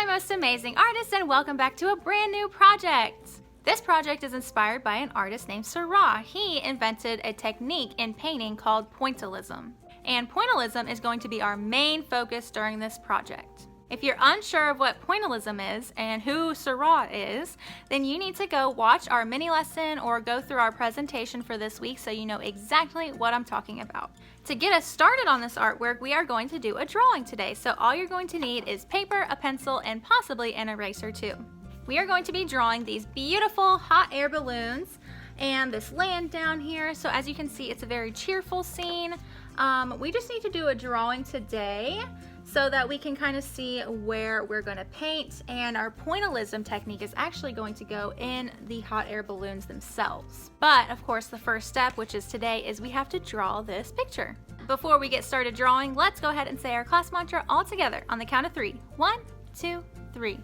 my most amazing artists, and welcome back to a brand new project. This project is inspired by an artist named Seurat. He invented a technique in painting called Pointillism. And Pointillism is going to be our main focus during this project. If you're unsure of what Pointillism is and who Seurat is, then you need to go watch our mini lesson or go through our presentation for this week so you know exactly what I'm talking about. To get us started on this artwork, we are going to do a drawing today. So all you're going to need is paper, a pencil, and possibly an eraser too. We are going to be drawing these beautiful hot air balloons and this land down here. So as you can see, it's a very cheerful scene. We just need to do a drawing today so that we can kind of see where we're going to paint, and our pointillism technique is actually going to go in the hot air balloons themselves. But of course, the first step, which is today, is we have to draw this picture. Before we get started drawing, let's go ahead and say our class mantra all together on the count of 3. 1, 2, 3.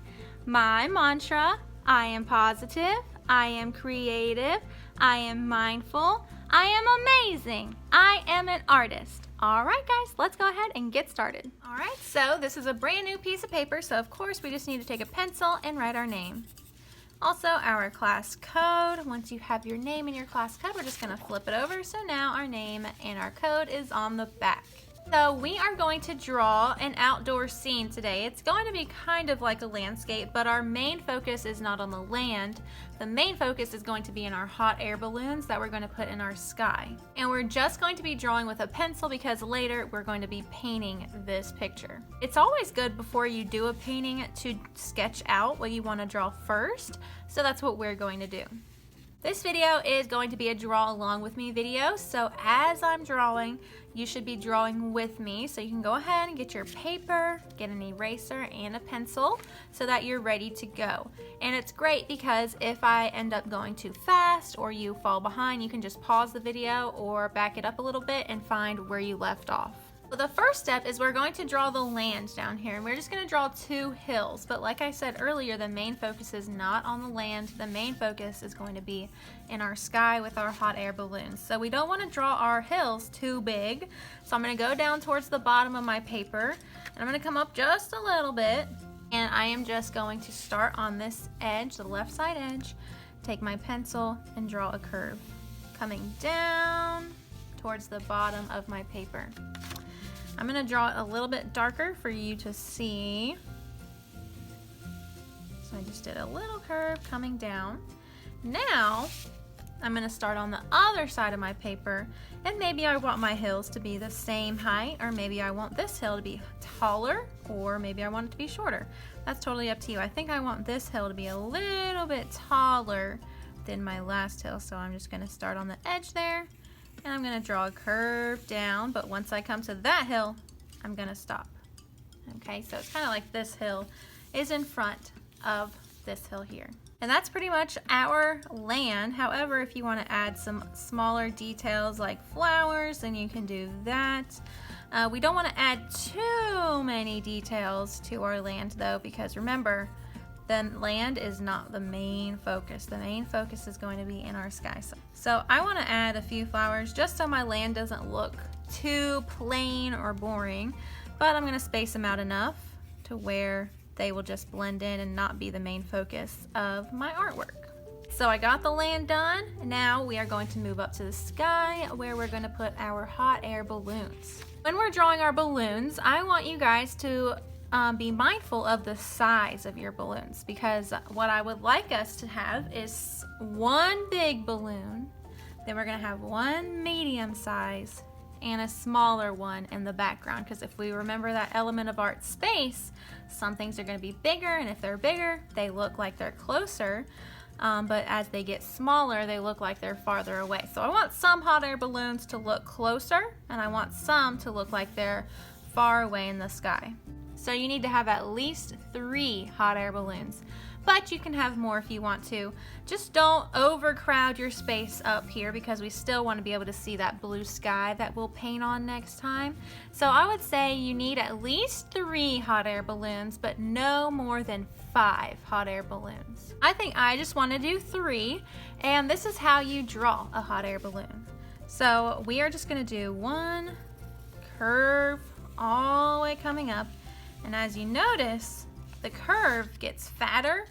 My mantra: I am positive, I am creative, I am mindful, I am amazing, I am an artist. All right, guys, let's go ahead and get started. All right, so this is a brand new piece of paper, so of course we just need to take a pencil and write our name. Also, our class code. Once you have your name and your class code, we're just gonna flip it over. So now our name and our code is on the back. So we are going to draw an outdoor scene today. It's going to be kind of like a landscape, but our main focus is not on the land. The main focus is going to be in our hot air balloons that we're going to put in our sky. And we're just going to be drawing with a pencil because later we're going to be painting this picture. It's always good before you do a painting to sketch out what you want to draw first. So that's what we're going to do. This video is going to be a draw along with me video, so as I'm drawing, you should be drawing with me. So you can go ahead and get your paper, get an eraser and a pencil so that you're ready to go. And it's great because if I end up going too fast or you fall behind, you can just pause the video or back it up a little bit and find where you left off. So the first step is we're going to draw the land down here, and we're just going to draw 2 hills. But like I said earlier, the main focus is not on the land. The main focus is going to be in our sky with our hot air balloons. So we don't want to draw our hills too big. So I'm going to go down towards the bottom of my paper, and I'm going to come up just a little bit. And I am just going to start on this edge, the left side edge, take my pencil and draw a curve coming down towards the bottom of my paper. I'm going to draw it a little bit darker for you to see. So I just did a little curve coming down. Now I'm going to start on the other side of my paper, and maybe I want my hills to be the same height, or maybe I want this hill to be taller, or maybe I want it to be shorter. That's totally up to you. I think I want this hill to be a little bit taller than my last hill, so I'm just going to start on the edge there. And I'm going to draw a curve down, but once I come to that hill, I'm going to stop. Okay, so it's kind of like this hill is in front of this hill here. And that's pretty much our land. However, if you want to add some smaller details like flowers, then you can do that. We don't want to add too many details to our land though, because remember, the land is not the main focus. The main focus is going to be in our sky. So I want to add a few flowers just so my land doesn't look too plain or boring, but I'm going to space them out enough to where they will just blend in and not be the main focus of my artwork. So I got the land done. Now we are going to move up to the sky where we're going to put our hot air balloons. When we're drawing our balloons, I want you guys to be mindful of the size of your balloons, because what I would like us to have is one big balloon, then we're going to have one medium size and a smaller one in the background, because if we remember that element of art space, some things are going to be bigger, and if they're bigger they look like they're closer, but as they get smaller they look like they're farther away. So I want some hot air balloons to look closer, and I want some to look like they're far away in the sky. So you need to have at least 3 hot air balloons, but you can have more if you want to. Just don't overcrowd your space up here, because we still want to be able to see that blue sky that we'll paint on next time. So I would say you need at least 3 hot air balloons, but no more than 5 hot air balloons. I think I just want to do 3, and this is how you draw a hot air balloon. So we are just going to do one curve all the way coming up. And as you notice, the curve gets fatter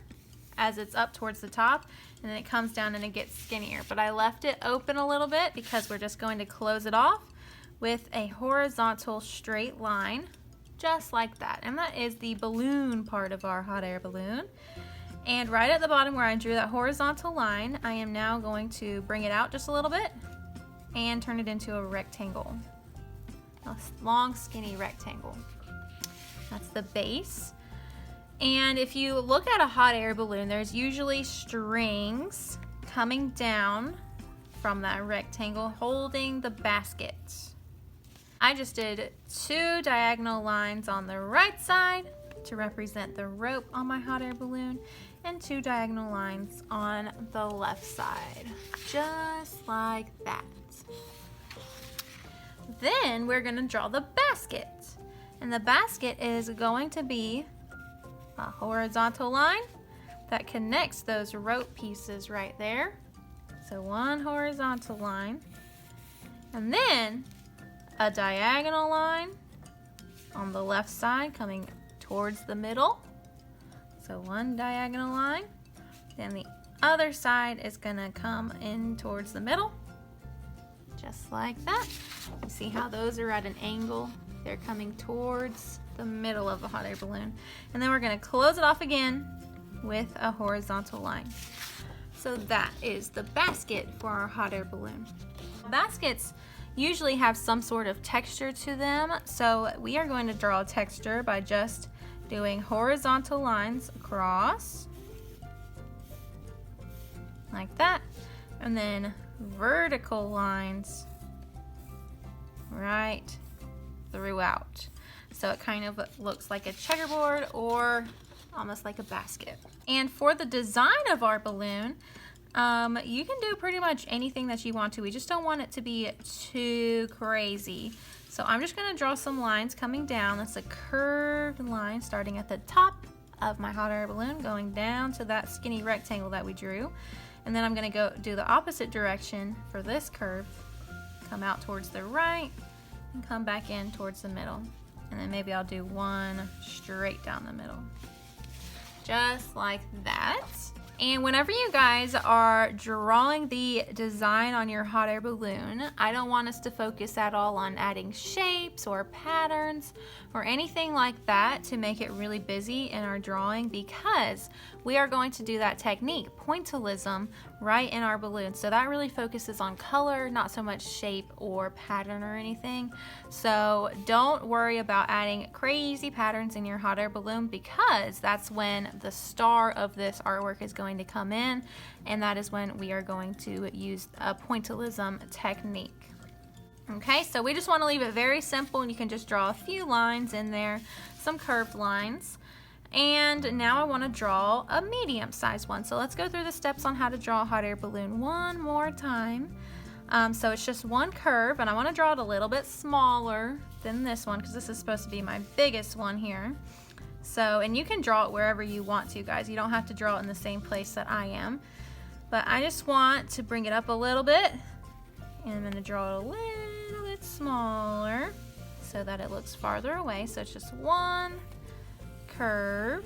as it's up towards the top, and then it comes down and it gets skinnier. But I left it open a little bit because we're just going to close it off with a horizontal straight line, just like that. And that is the balloon part of our hot air balloon. And right at the bottom where I drew that horizontal line, I am now going to bring it out just a little bit and turn it into a rectangle. A long, skinny rectangle. That's the base. And if you look at a hot air balloon, there's usually strings coming down from that rectangle holding the basket. I just did 2 diagonal lines on the right side to represent the rope on my hot air balloon, and 2 diagonal lines on the left side, just like that. Then we're going to draw the basket, and the basket is going to be a horizontal line that connects those rope pieces right there. So 1 horizontal line, and then a diagonal line on the left side coming towards the middle. So 1 diagonal line, then the other side is gonna come in towards the middle, just like that. You see how those are at an angle? They're coming towards the middle of the hot air balloon. And then we're gonna close it off again with a horizontal line. So that is the basket for our hot air balloon. Baskets usually have some sort of texture to them, so we are going to draw a texture by just doing horizontal lines across, like that, and then vertical lines right throughout. So it kind of looks like a checkerboard or almost like a basket. And for the design of our balloon, you can do pretty much anything that you want to. We just don't want it to be too crazy. So I'm just going to draw some lines coming down. That's a curved line starting at the top of my hot air balloon, going down to that skinny rectangle that we drew. And then I'm going to go do the opposite direction for this curve. Come out towards the right and come back in towards the middle. And then maybe I'll do 1 straight down the middle. Just like that. And whenever you guys are drawing the design on your hot air balloon, I don't want us to focus at all on adding shapes or patterns or anything like that to make it really busy in our drawing, because we are going to do that technique, pointillism, right in our balloon. So that really focuses on color, not so much shape or pattern or anything. So don't worry about adding crazy patterns in your hot air balloon, because that's when the star of this artwork is going to come in, and that is when we are going to use a pointillism technique. Okay, so we just want to leave it very simple, and you can just draw a few lines in there, some curved lines. And now I want to draw a medium-sized one. So let's go through the steps on how to draw a hot air balloon one more time. So it's just 1 curve, and I want to draw it a little bit smaller than this one because this is supposed to be my biggest one here. So, and you can draw it wherever you want to, guys. You don't have to draw it in the same place that I am. But I just want to bring it up a little bit, and I'm going to draw it a little bit smaller so that it looks farther away. So it's just 1 curve,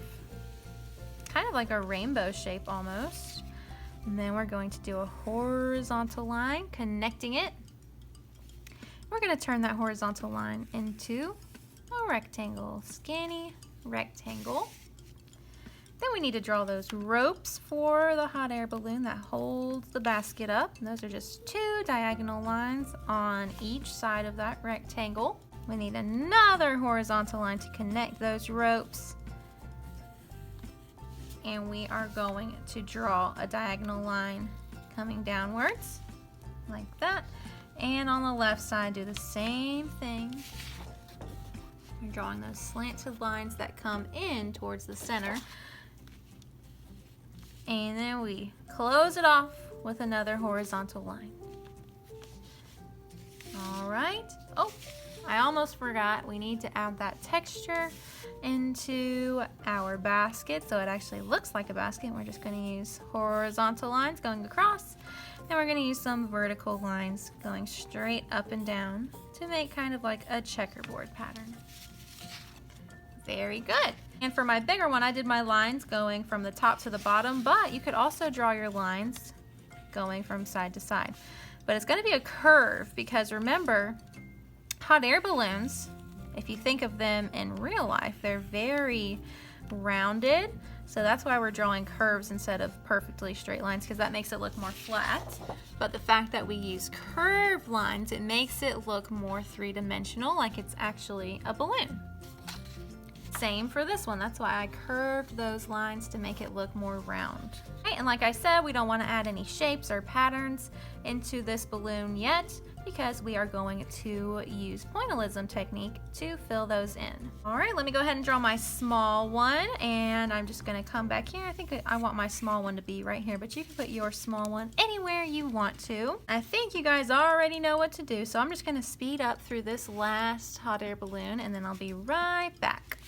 kind of like a rainbow shape almost. And then we're going to do a horizontal line connecting it. We're going to turn that horizontal line into a rectangle, skinny rectangle. Then we need to draw those ropes for the hot air balloon that holds the basket up. And those are just 2 diagonal lines on each side of that rectangle. We need another horizontal line to connect those ropes. And we are going to draw a diagonal line coming downwards like that. And on the left side, do the same thing. You're drawing those slanted lines that come in towards the center. And then we close it off with another horizontal line. All right. Oh, I almost forgot. We need to add that texture into our basket so it actually looks like a basket. We're just going to use horizontal lines going across, and we're going to use some vertical lines going straight up and down to make kind of like a checkerboard pattern. Very good. And for my bigger one, I did my lines going from the top to the bottom, but you could also draw your lines going from side to side. But it's going to be a curve because remember, hot air balloons, if you think of them in real life, they're very rounded. So that's why we're drawing curves instead of perfectly straight lines, because that makes it look more flat. But the fact that we use curved lines, it makes it look more three-dimensional, like it's actually a balloon. Same for this one. That's why I curved those lines to make it look more round. Okay, and like I said, we don't want to add any shapes or patterns into this balloon yet because we are going to use pointillism technique to fill those in. All right, let me go ahead and draw my small one, and I'm just going to come back here. I think I want my small one to be right here, but you can put your small one anywhere you want to. I think you guys already know what to do, so I'm just going to speed up through this last hot air balloon, and then I'll be right back.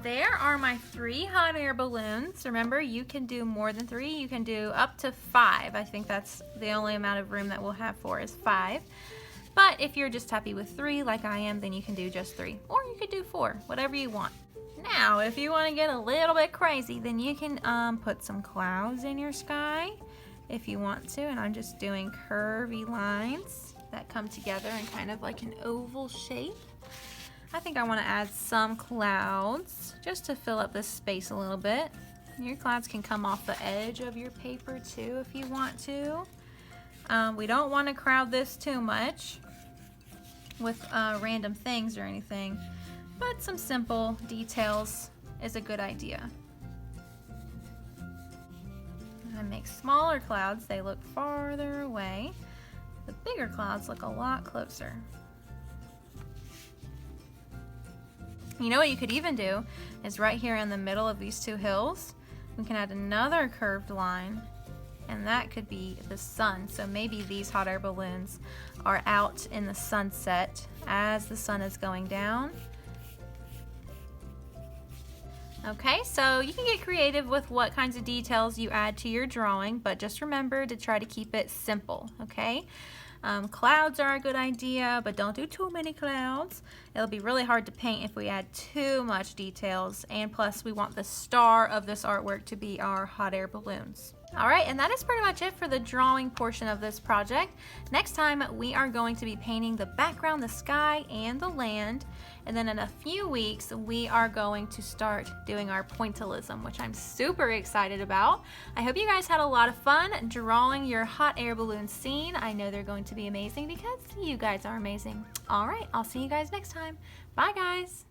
There are my 3 hot air balloons. Remember, you can do more than 3. You can do up to 5. I think that's the only amount of room that we'll have for is 5. But if you're just happy with 3 like I am, then you can do just 3. Or you could do 4, whatever you want. Now, if you want to get a little bit crazy, then you can put some clouds in your sky if you want to. And I'm just doing curvy lines that come together in kind of like an oval shape. I think I want to add some clouds just to fill up this space a little bit. Your clouds can come off the edge of your paper too if you want to. We don't want to crowd this too much with random things or anything, but some simple details is a good idea. I make smaller clouds, they look farther away. The bigger clouds look a lot closer. You know what you could even do is right here in the middle of these 2 hills, we can add another curved line, and that could be the sun. So maybe these hot air balloons are out in the sunset as the sun is going down. Okay, so you can get creative with what kinds of details you add to your drawing, but just remember to try to keep it simple, okay? Clouds are a good idea, but don't do too many clouds. It'll be really hard to paint if we add too much details, and plus we want the star of this artwork to be our hot air balloons. Alright, and that is pretty much it for the drawing portion of this project. Next time we are going to be painting the background, the sky, and the land, and then in a few weeks we are going to start doing our pointillism, which I'm super excited about. I hope you guys had a lot of fun drawing your hot air balloon scene. I know they're going to be amazing because you guys are amazing. Alright, I'll see you guys next time. Bye guys!